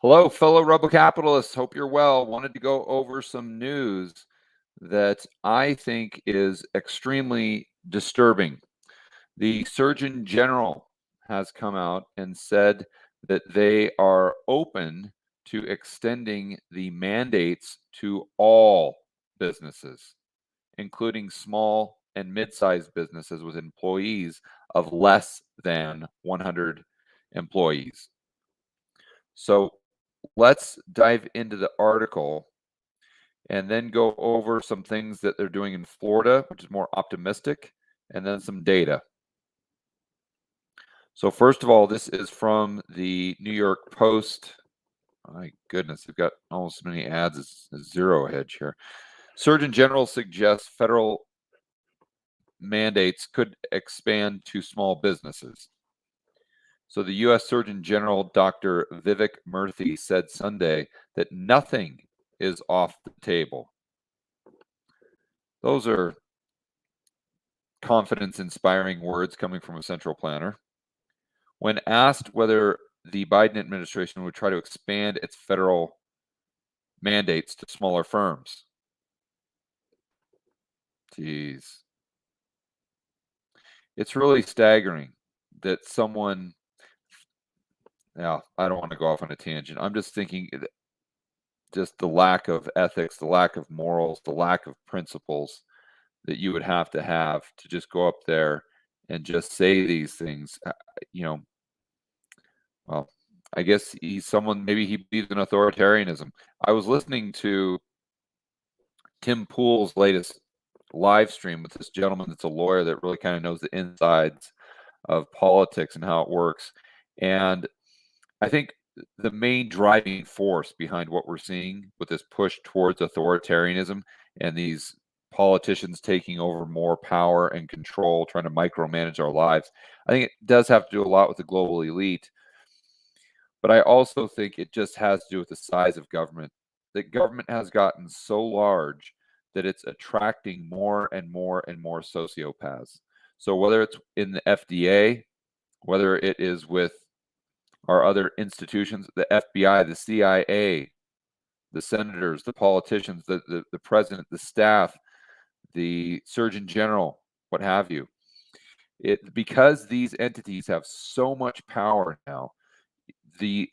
Hello, fellow Rebel capitalists. Hope you're well. Wanted to go over some news that I think is extremely disturbing. The Surgeon General has come out and said that they are open to extending the mandates to all businesses, including small and mid-sized businesses with employees of less than 100 employees. So let's dive into the article and then go over some things that they're doing in Florida, which is more optimistic, and then some data. So first of all, this is from the New York Post. My goodness, they've got almost as many ads as Zero Hedge here. Surgeon General suggests federal mandates could expand to small businesses. So the U.S. Surgeon General, Dr. Vivek Murthy, said Sunday that nothing is off the table. Those are confidence-inspiring words coming from a central planner. When asked whether the Biden administration would try to expand its federal mandates to smaller firms. Geez. It's really staggering that someone, now, I don't want to go off on a tangent. I'm just thinking just the lack of ethics, the lack of morals, the lack of principles that you would have to just go up there and just say these things. You know, well, I guess he's someone, maybe he believes in authoritarianism. I was listening to Tim Pool's latest live stream with this gentleman that's a lawyer that really kind of knows the insides of politics and how it works. And I think the main driving force behind what we're seeing with this push towards authoritarianism and these politicians taking over more power and control, trying to micromanage our lives, I think it does have to do a lot with the global elite. But I also think it just has to do with the size of government. That government has gotten so large that it's attracting more and more and more sociopaths. So whether it's in the FDA, whether it is with our other institutions, the FBI, the CIA, the senators, the politicians, the president, the staff, the surgeon general, what have you. Because these entities have so much power now, the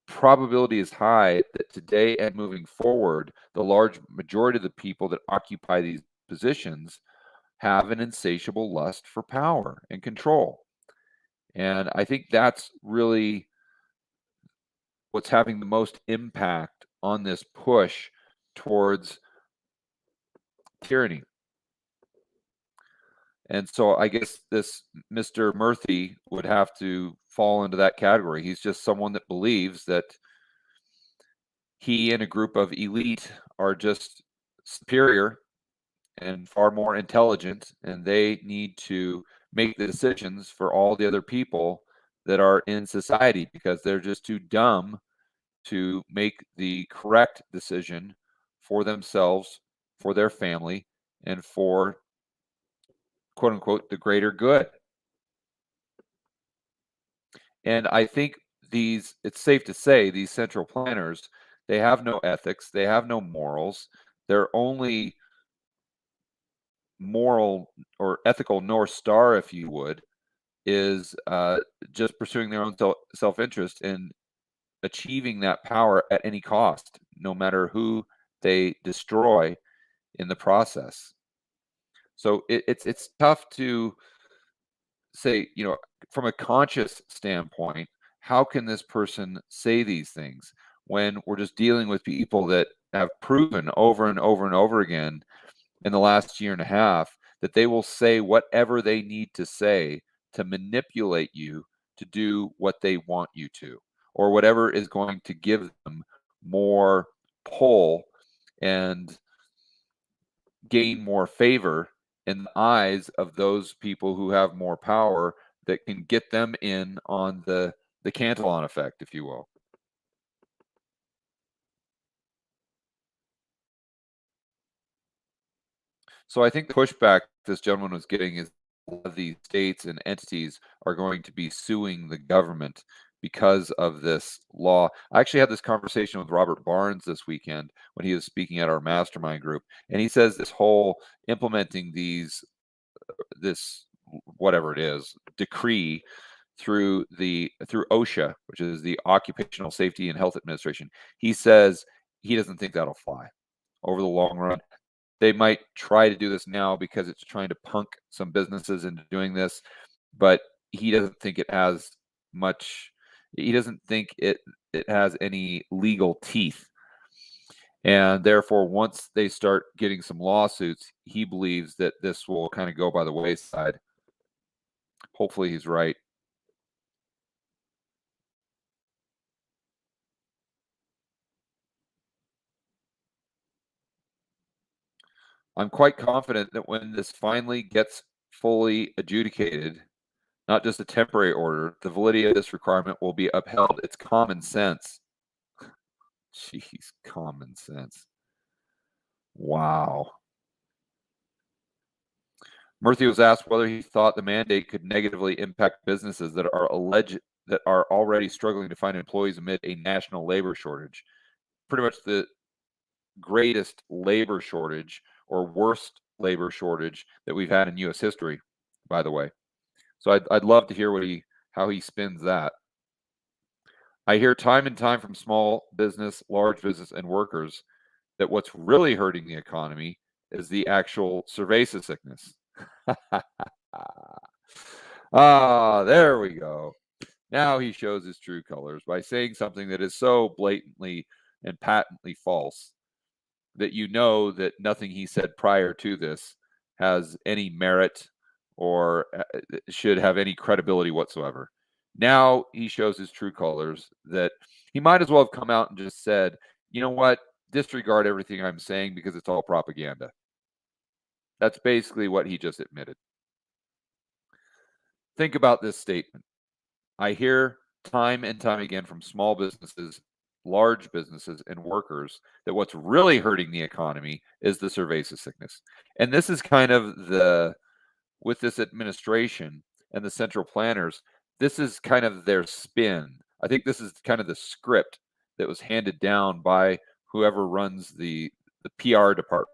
probability is high that today and moving forward, the large majority of the people that occupy these positions have an insatiable lust for power and control. And I think that's really what's having the most impact on this push towards tyranny. And so I guess this Mr. Murthy would have to fall into that category. He's just someone that believes that he and a group of elite are just superior and far more intelligent, and they need to make the decisions for all the other people that are in society because they're just too dumb to make the correct decision for themselves, for their family, and for quote unquote the greater good. And I think it's safe to say these central planners, they have no ethics, they have no morals. Their only moral or ethical North Star, if you would, is just pursuing their own self-interest and achieving that power at any cost, no matter who they destroy in the process. So it's tough to say, from a conscious standpoint, how can this person say these things when we're just dealing with people that have proven over and over and over again in the last year and a half that they will say whatever they need to say to manipulate you to do what they want you to, or whatever is going to give them more pull and gain more favor in the eyes of those people who have more power that can get them in on the Cantillon effect, if you will. So I think the pushback this gentleman was getting is a lot of these states and entities are going to be suing the government because of this law. I actually had this conversation with Robert Barnes this weekend when he was speaking at our mastermind group, and he says this whole implementing this whatever it is decree through OSHA, which is the Occupational Safety and Health Administration. He says he doesn't think that'll fly over the long run. They might try to do this now because it's trying to punk some businesses into doing this, but he doesn't think it has much. He doesn't think it has any legal teeth, and therefore, once they start getting some lawsuits, he believes that this will kind of go by the wayside. Hopefully, he's right. I'm quite confident that when this finally gets fully adjudicated, not just a temporary order, the validity of this requirement will be upheld. It's common sense. Jeez, common sense. Wow. Murthy was asked whether he thought the mandate could negatively impact businesses that are already struggling to find employees amid a national labor shortage. Pretty much the greatest labor shortage or worst labor shortage that we've had in U.S. history, by the way. So I'd love to hear how he spins that. I hear time and time from small business, large business, and workers that what's really hurting the economy is the actual cerveza sickness. There we go. Now he shows his true colors by saying something that is so blatantly and patently false that you know that nothing he said prior to this has any merit or should have any credibility whatsoever. Now he shows his true colors that he might as well have come out and just said, you know what, disregard everything I'm saying because it's all propaganda. That's basically what he just admitted. Think about this statement. I hear time and time again from small businesses, large businesses, and workers that what's really hurting the economy is the cerveza sickness. And this is kind of with this administration and the central planners, this is kind of their spin. I think this is kind of the script that was handed down by whoever runs the PR department,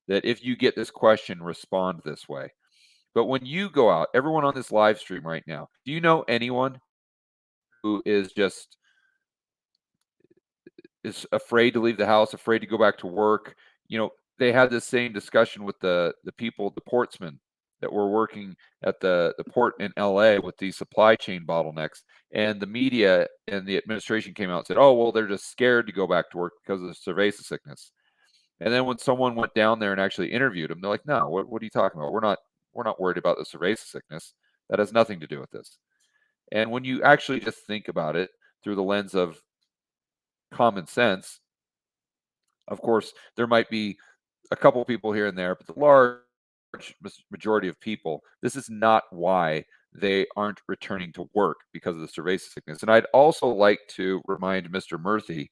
that if you get this question, respond this way. But when you go out, everyone on this live stream right now, do you know anyone who is afraid to leave the house, afraid to go back to work? You know, they had this same discussion with the people, the portsmen that were working at the port in LA with these supply chain bottlenecks. And the media and the administration came out and said, oh, well, they're just scared to go back to work because of the cerveza sickness. And then when someone went down there and actually interviewed them, they're like, no, what are you talking about? We're not worried about the cerveza sickness. That has nothing to do with this. And when you actually just think about it through the lens of common sense, of course, there might be a couple people here and there, but the large majority of people, this is not why they aren't returning to work because of the cerveza sickness. And I'd also like to remind Mr. Murthy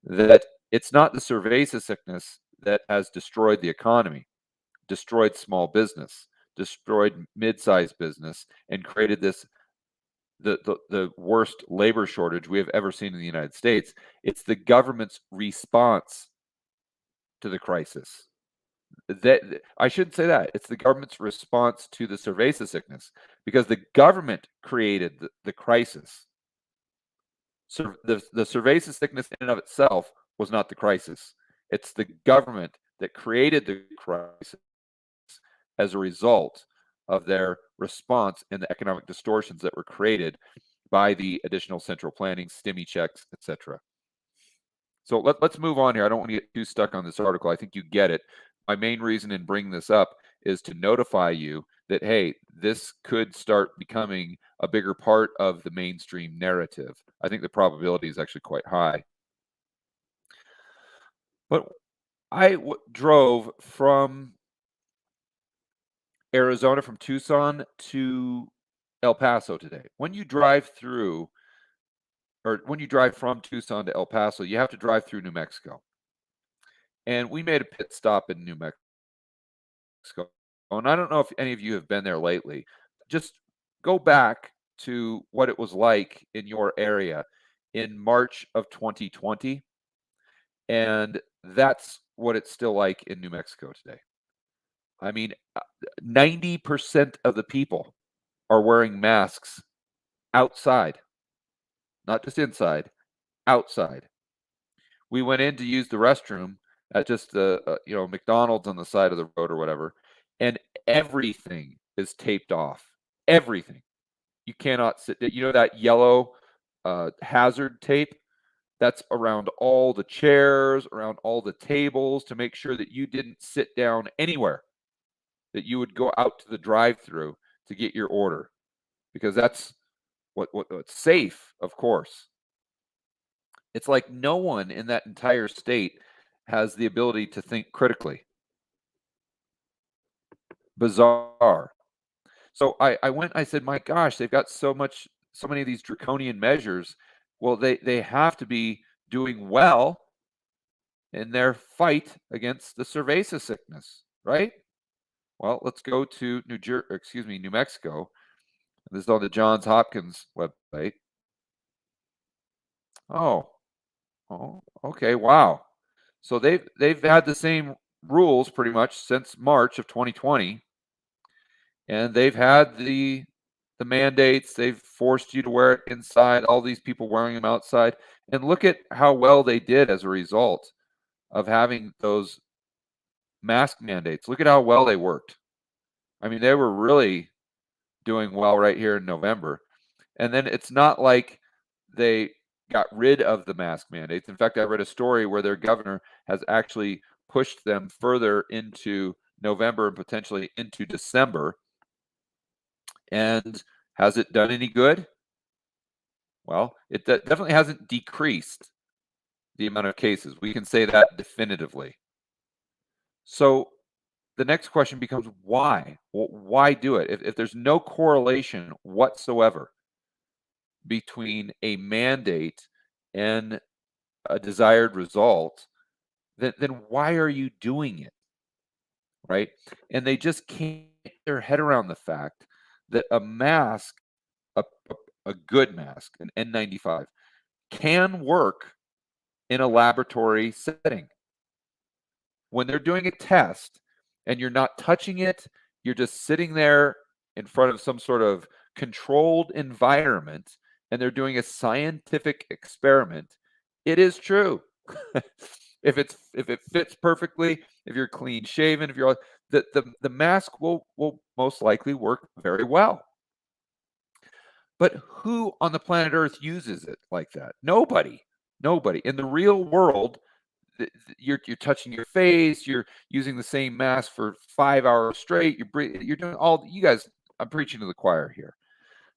that it's not the cerveza sickness that has destroyed the economy, destroyed small business, destroyed mid-sized business, and created the worst labor shortage we have ever seen in the United States. It's the government's response to the crisis. That I shouldn't say that. It's the government's response to the cerveza sickness because the government created the crisis. So the cerveza sickness in and of itself was not the crisis. It's the government that created the crisis as a result of their response and the economic distortions that were created by the additional central planning, stimmy checks, etc. So let's move on here. I don't want to get too stuck on this article. I think you get it. My main reason in bringing this up is to notify you that, hey, this could start becoming a bigger part of the mainstream narrative. I think the probability is actually quite high. But I drove from Arizona, from Tucson to El Paso today. When you drive through, or when you drive from Tucson to El Paso, you have to drive through New Mexico. And we made a pit stop in New Mexico. And I don't know if any of you have been there lately. Just go back to what it was like in your area in March of 2020, and that's what it's still like in New Mexico today. I mean, 90% of the people are wearing masks outside, not just inside, outside. We went in to use the restroom at just the McDonald's on the side of the road or whatever, and everything is taped off. Everything. You cannot sit. You know that yellow hazard tape? That's around all the chairs, around all the tables to make sure that you didn't sit down anywhere, that you would go out to the drive-through to get your order, because that's what's safe, of course. It's like no one in that entire state has the ability to think critically. Bizarre. So I went, I said, my gosh, they've got so many of these draconian measures. Well, they have to be doing well in their fight against the cerveza sickness, right? Well, let's go to New Mexico. This is on the Johns Hopkins website. Oh, okay, wow. So they've had the same rules pretty much since March of 2020, and they've had the mandates. They've forced you to wear it inside. All these people wearing them outside, and look at how well they did as a result of having those mask mandates. Look at how well they worked. I mean, they were really doing well right here in November. And then it's not like they got rid of the mask mandates. In fact, I read a story where their governor has actually pushed them further into November and potentially into December. And has it done any good? Well, it definitely hasn't decreased the amount of cases. We can say that definitively. So the next question becomes why? Well, why do it? If there's no correlation whatsoever between a mandate and a desired result, then why are you doing it? Right? And they just can't get their head around the fact that a mask, a, a good mask, an N95, can work in a laboratory setting. When they're doing a test and you're not touching it, you're just sitting there in front of some sort of controlled environment and they're doing a scientific experiment, it is true. If it fits perfectly, if you're clean shaven, if you're the mask will most likely work very well. But who on the planet Earth uses it like that? Nobody. Nobody. In the real world, you're touching your face, you're using the same mask for 5 hours straight, you're doing all you guys. I'm preaching to the choir here.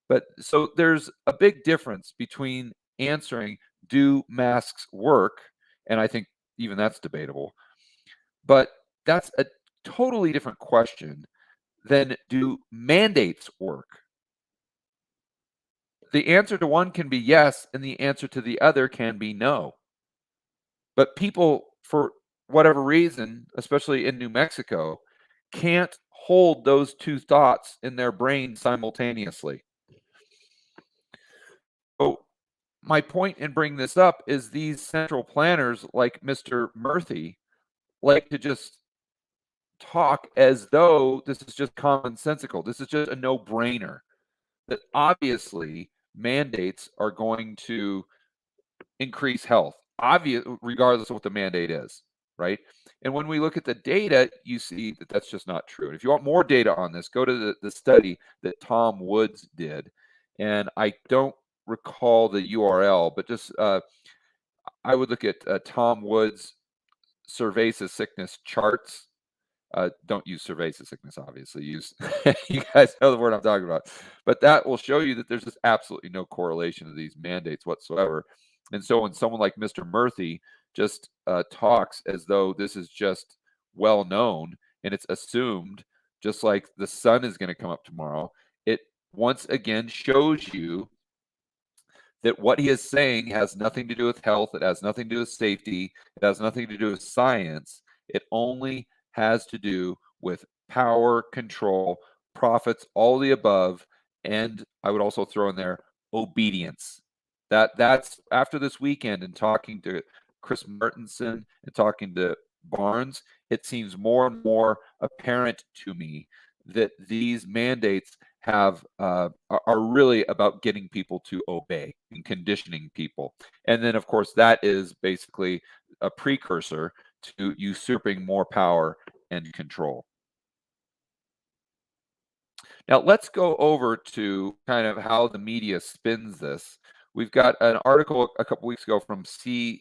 But so there's a big difference between answering, do masks work? And I think even that's debatable. But that's a totally different question than do mandates work? The answer to one can be yes, and the answer to the other can be no. But people, for whatever reason, especially in New Mexico, can't hold those two thoughts in their brain simultaneously. So my point in bringing this up is these central planners like Mr. Murthy like to just talk as though this is just commonsensical. This is just a no-brainer. That obviously mandates are going to increase health, regardless of what the mandate is, right? And when we look at the data, you see that that's just not true. And if you want more data on this, go to the study that Tom Woods did. And I don't recall the URL, but just I would look at Tom Woods' cerveza sickness charts. Don't use cerveza sickness, obviously. Use you guys know the word I'm talking about. But that will show you that there's just absolutely no correlation to these mandates whatsoever. And so when someone like Mr. Murthy just talks as though this is just well known and it's assumed, just like the sun is going to come up tomorrow, it once again shows you that what he is saying has nothing to do with health. It has nothing to do with safety. It has nothing to do with science. It only has to do with power, control, profits, all the above. And I would also throw in there obedience. That's after this weekend and talking to Chris Martenson and talking to Barnes, it seems more and more apparent to me that these mandates are really about getting people to obey and conditioning people. And then, of course, that is basically a precursor to usurping more power and control. Now, let's go over to kind of how the media spins this. We've got an article a couple weeks ago from NBC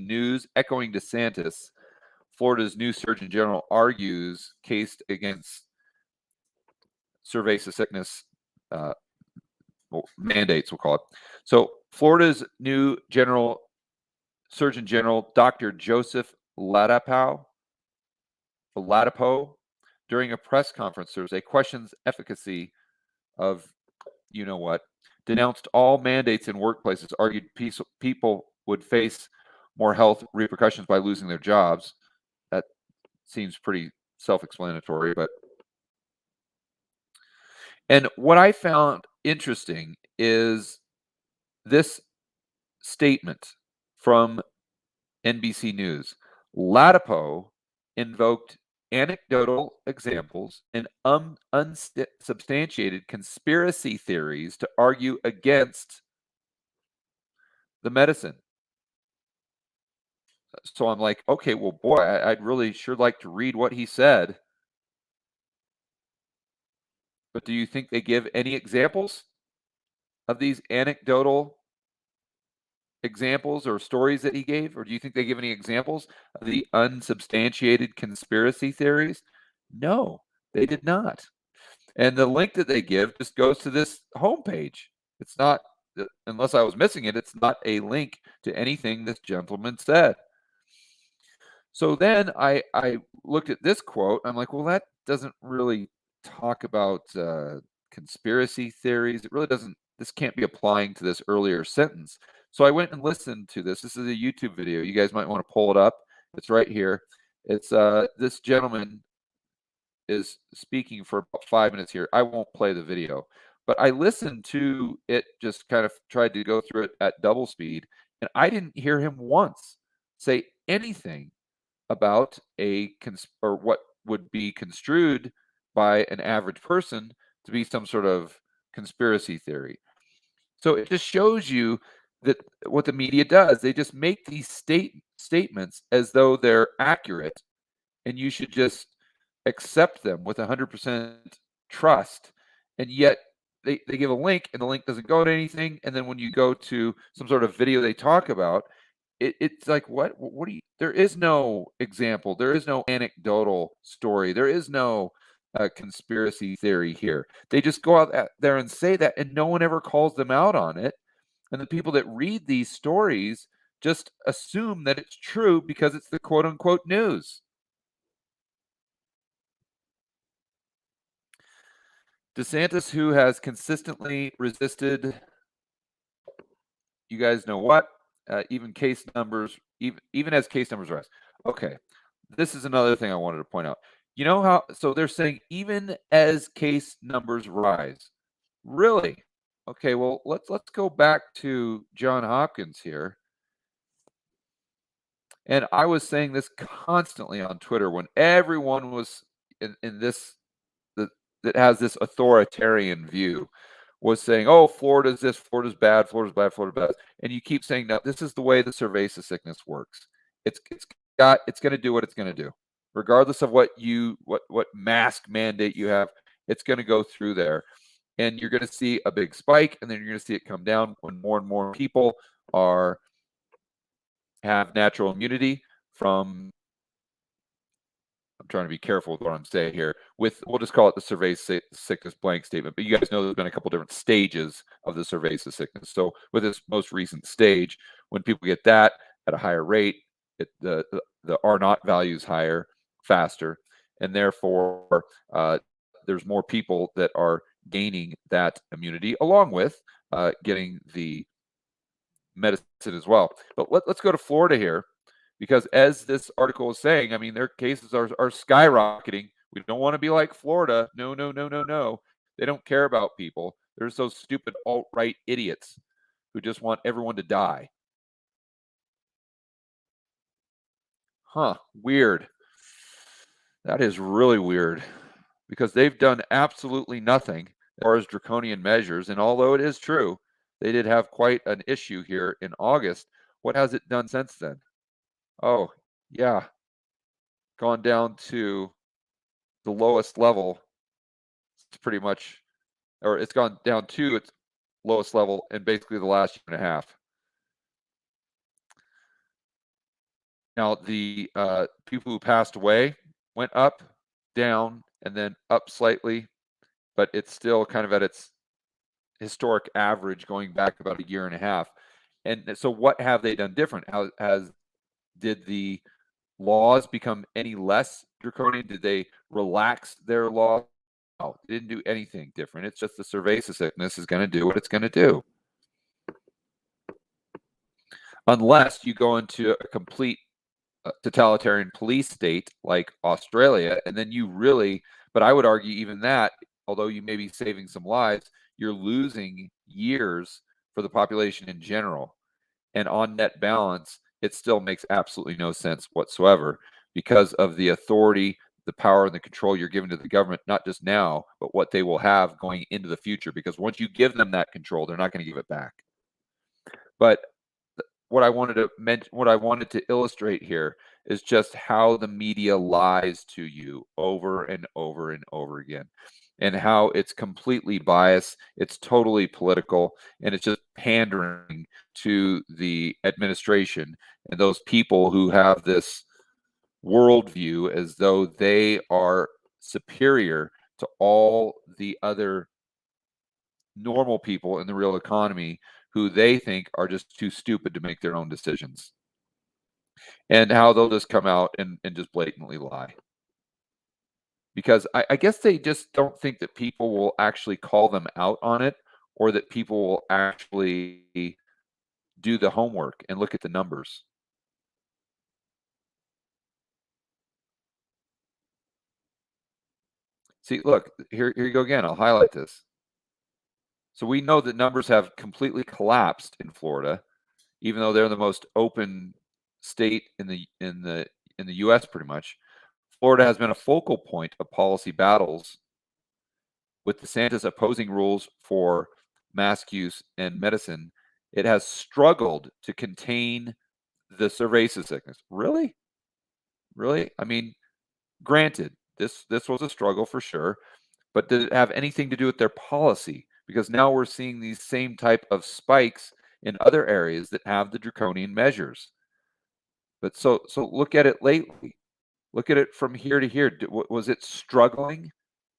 News echoing DeSantis. Florida's new Surgeon General argues case against pervasive sickness mandates, we'll call it. So, Florida's new Surgeon General, Dr. Joseph Ladapo, during a press conference Thursday, questions efficacy of you know what, denounced all mandates in workplaces, argued people would face more health repercussions by losing their jobs. That seems pretty self-explanatory, and what I found interesting is this statement from NBC News. Ladapo invoked anecdotal examples and unsubstantiated conspiracy theories to argue against the medicine. So I'm like, okay, well, boy, I'd really sure like to read what he said. But do you think they give any examples of these anecdotal examples or stories that he gave? Or do you think they give any examples of the unsubstantiated conspiracy theories? No, they did not. And the link that they give just goes to this homepage. It's not, unless I was missing it, it's not a link to anything this gentleman said. So then I looked at this quote. I'm like, well, that doesn't really talk about conspiracy theories. It really doesn't. This can't be applying to this earlier sentence. So I went and listened to this. This is a YouTube video. You guys might want to pull it up. It's right here. It's this gentleman is speaking for about 5 minutes here. I won't play the video, but I listened to it, just kind of tried to go through it at double speed, and I didn't hear him once say anything about or what would be construed by an average person to be some sort of conspiracy theory. So it just shows you that what the media does, they just make these statements as though they're accurate, and you should just accept them with 100% trust. And yet they give a link, and the link doesn't go to anything. And then when you go to some sort of video they talk about, it's like, what do you, there is no example, there is no anecdotal story, there is no conspiracy theory here. They just go out there and say that, and no one ever calls them out on it. And the people that read these stories just assume that it's true because it's the quote unquote news. DeSantis, who has consistently resisted, you guys know what, even case numbers, even as case numbers rise. Okay, this is another thing I wanted to point out. You know how, so they're saying even as case numbers rise. Really? Okay, well, let's go back to John Hopkins here. And I was saying this constantly on Twitter when everyone was in this, that has this authoritarian view, was saying, oh, Florida's this, Florida's bad, Florida's bad, Florida's bad. And you keep saying, no, this is the way the pervasive sickness works. It's going to do what it's going to do. Regardless of what mask mandate you have, it's going to go through there. And you're going to see a big spike, and then you're going to see it come down when more and more people have natural immunity from, I'm trying to be careful with what I'm saying here, we'll just call it the pervasive sickness blank statement, but you guys know there's been a couple different stages of the pervasive sickness. So with this most recent stage, when people get that at a higher rate, the R naught value is higher, faster, and therefore there's more people that are gaining that immunity, along with getting the medicine as well. But let's go to Florida here, because as this article is saying, I mean, their cases are skyrocketing. We don't want to be like Florida. No. They don't care about people. There's those stupid alt-right idiots who just want everyone to die. Huh, weird. That is really weird because they've done absolutely nothing as far as draconian measures. And although it is true, they did have quite an issue here in August. What has it done since then? Oh, yeah, gone down to the lowest level. It's pretty much, or it's gone down to its lowest level in basically the last year and a half. Now, the people who passed away went up, down, and then up slightly, but it's still kind of at its historic average going back about a year and a half. And so, what have they done different? Did the laws become any less draconian? Did they relax their law? No, they didn't do anything different. It's just the cerveza sickness is going to do what it's going to do. Unless you go into a complete totalitarian police state like Australia, and then you really, but I would argue even that, although you may be saving some lives, you're losing years for the population in general. And on net balance, it still makes absolutely no sense whatsoever because of the authority, the power, and the control you're giving to the government, not just now, but what they will have going into the future. Because once you give them that control, they're not going to give it back. But what I wanted to mention, what I wanted to illustrate here is just how the media lies to you over and over and over again, and how it's completely biased, it's totally political, and it's just pandering to the administration and those people who have this worldview as though they are superior to all the other normal people in the real economy who they think are just too stupid to make their own decisions, and how they'll just come out and just blatantly lie. Because I guess they just don't think that people will actually call them out on it, or that people will actually do the homework and look at the numbers. See, look, here you go again. I'll highlight this. So we know that numbers have completely collapsed in Florida, even though they're the most open state in the US pretty much. Florida has been a focal point of policy battles, with DeSantis opposing rules for mask use and medicine. It has struggled to contain the cerveza sickness. Really? Really? I mean, granted, this was a struggle for sure, but did it have anything to do with their policy? Because now we're seeing these same type of spikes in other areas that have the draconian measures. But so look at it lately. Look at it from here to here. Was it struggling?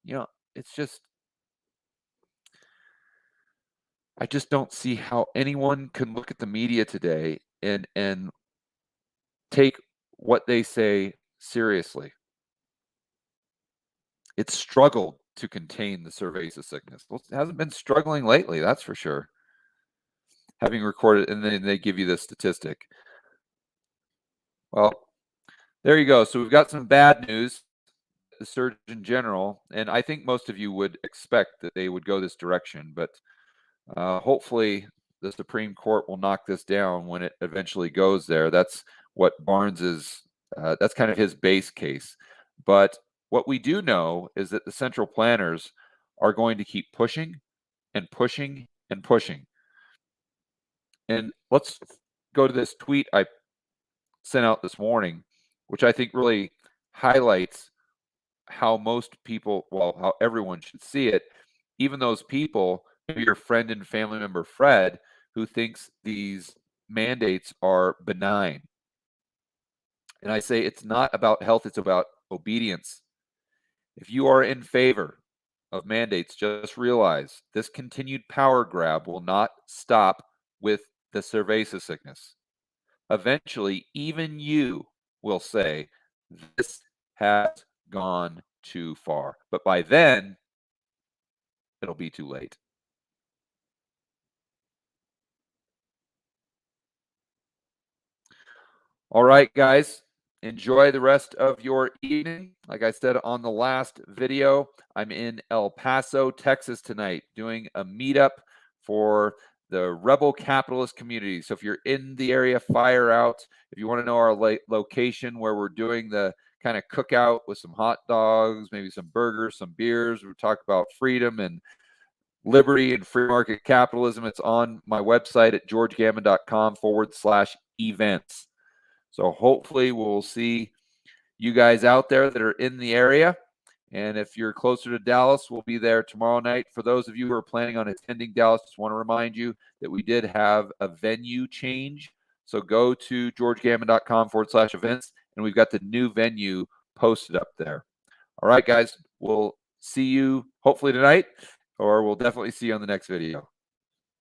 You know, it's just, I just don't see how anyone can look at the media today and take what they say seriously. It's struggled to contain the cerveza sickness. Well, it hasn't been struggling lately, that's for sure. Having recorded, and then they give you the statistic. Well, there you go. So we've got some bad news. The Surgeon General, and I think most of you would expect that they would go this direction, but hopefully the Supreme Court will knock this down when it eventually goes there. That's what Barnes is. That's kind of his base case. But what we do know is that the central planners are going to keep pushing and pushing and pushing. And let's go to this tweet I sent out this morning, which I think really highlights how most people, well, how everyone should see it, even those people, maybe your friend and family member Fred, who thinks these mandates are benign. And I say it's not about health, it's about obedience. If you are in favor of mandates, just realize this continued power grab will not stop with the cerveza sickness. Eventually, even you will say, this has gone too far. But by then, it'll be too late. All right, guys. enjoy the rest of your evening. Like I said on the last video, I'm in El Paso, Texas tonight doing a meetup for the Rebel Capitalist community. So if you're in the area, fire out. If you want to know our location where we're doing the kind of cookout with some hot dogs, maybe some burgers, some beers, we talk about freedom and liberty and free market capitalism. It's on my website at georgegammon.com/events. So hopefully we'll see you guys out there that are in the area. And if you're closer to Dallas, we'll be there tomorrow night. For those of you who are planning on attending Dallas, just want to remind you that we did have a venue change. So go to georgegammon.com/events, and we've got the new venue posted up there. All right, guys, we'll see you hopefully tonight, or we'll definitely see you on the next video.